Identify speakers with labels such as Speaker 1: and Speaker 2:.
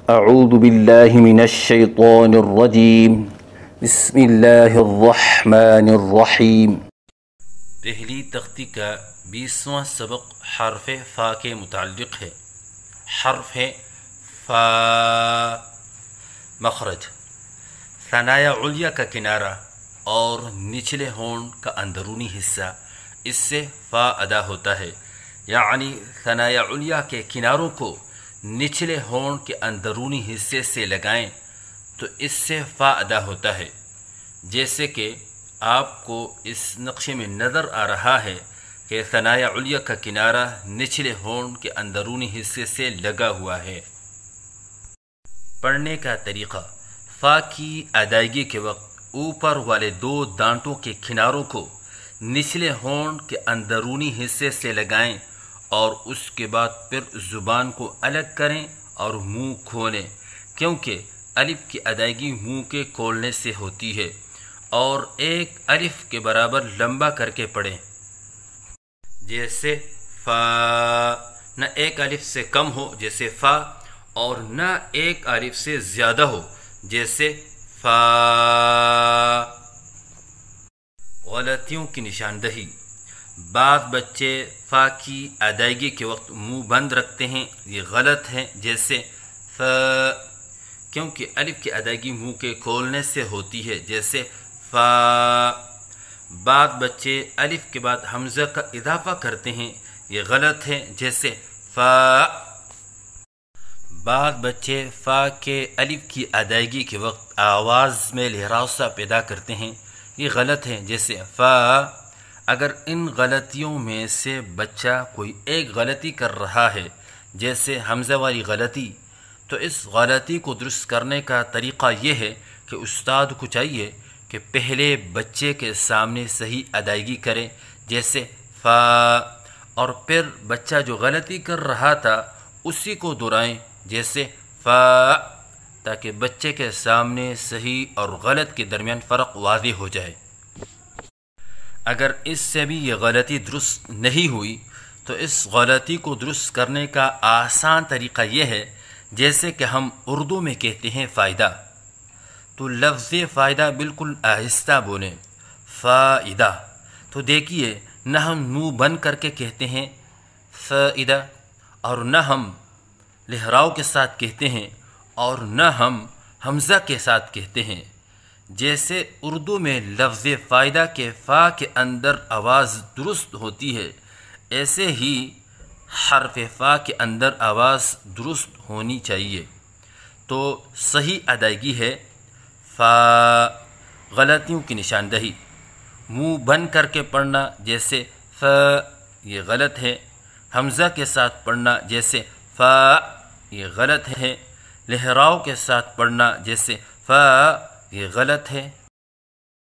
Speaker 1: اعوذ باللہ من الشیطان الرجیم بسم اللہ الرحمن الرحیم۔
Speaker 2: پہلی تختی کا 20واں سبق حرف فا کے متعلق ہے۔ حرف فا مخرج ثنایا علیہ کا کنارہ اور نچلے ہونٹ کا اندرونی حصہ، اس سے فا ادا ہوتا ہے، یعنی ثنایا علیہ کے کناروں کو نچلے ہونٹ کے اندرونی حصے سے لگائیں تو اس سے فا ادا ہوتا ہے۔ جیسے کہ آپ کو اس نقشے میں نظر آ رہا ہے کہ ثنایا علیہ کا کنارہ نچلے ہونٹ کے اندرونی حصے سے لگا ہوا ہے۔ پڑھنے کا طریقہ: فا کی ادائیگی کے وقت اوپر والے دو دانتوں کے کناروں کو نچلے ہونٹ کے اندرونی حصے سے لگائیں اور اس کے بعد پھر زبان کو الگ کریں اور منہ کھولیں، کیونکہ الف کی ادائیگی منہ کے کھولنے سے ہوتی ہے، اور ایک الف کے برابر لمبا کر کے پڑھیں۔ جیسے فا، نہ ایک الف سے کم ہو جیسے فا، اور نہ ایک الف سے زیادہ ہو جیسے فا۔ غلطیوں کی نشاندہی: بعض بچے فا کی ادائیگی کے وقت منہ بند رکھتے ہیں، یہ غلط ہے، جیسے ف، کیونکہ الف کی ادائیگی منہ کے کھولنے سے ہوتی ہے، جیسے فا۔ بعض بچے الف کے بعد حمزہ کا اضافہ کرتے ہیں، یہ غلط ہے، جیسے فا۔ بعض بچے فا کے الف کی ادائیگی کے وقت آواز میں لہراؤ سا پیدا کرتے ہیں، یہ غلط ہے، جیسے فا۔ اگر ان غلطیوں میں سے بچہ کوئی ایک غلطی کر رہا ہے، جیسے حمزہ والی غلطی، تو اس غلطی کو درست کرنے کا طریقہ یہ ہے کہ استاد کو چاہیے کہ پہلے بچے کے سامنے صحیح ادائیگی کرے، جیسے فا، اور پھر بچہ جو غلطی کر رہا تھا اسی کو دہرائیں، جیسے فا، تاکہ بچے کے سامنے صحیح اور غلط کے درمیان فرق واضح ہو جائے۔ اگر اس سے بھی یہ غلطی درست نہیں ہوئی تو اس غلطی کو درست کرنے کا آسان طریقہ یہ ہے، جیسے کہ ہم اردو میں کہتے ہیں فائدہ، تو لفظ فائدہ بالکل آہستہ بولیں، فائدہ۔ تو دیکھیے، نہ ہم منہ بند کر کے کہتے ہیں فائدہ، اور نہ ہم لہراؤ کے ساتھ کہتے ہیں، اور نہ ہم حمزہ کے ساتھ کہتے ہیں۔ جیسے اردو میں لفظ فائدہ کے فا کے اندر آواز درست ہوتی ہے، ایسے ہی حرف فا کے اندر آواز درست ہونی چاہیے۔ تو صحیح ادائیگی ہے فا۔ غلطیوں کی نشاندہی: منہ بند کر کے پڑھنا جیسے ف، یہ غلط ہے۔ حمزہ کے ساتھ پڑھنا جیسے فا، یہ غلط ہے۔ لہراؤ کے ساتھ پڑھنا جیسے فا، یہ غلط ہے۔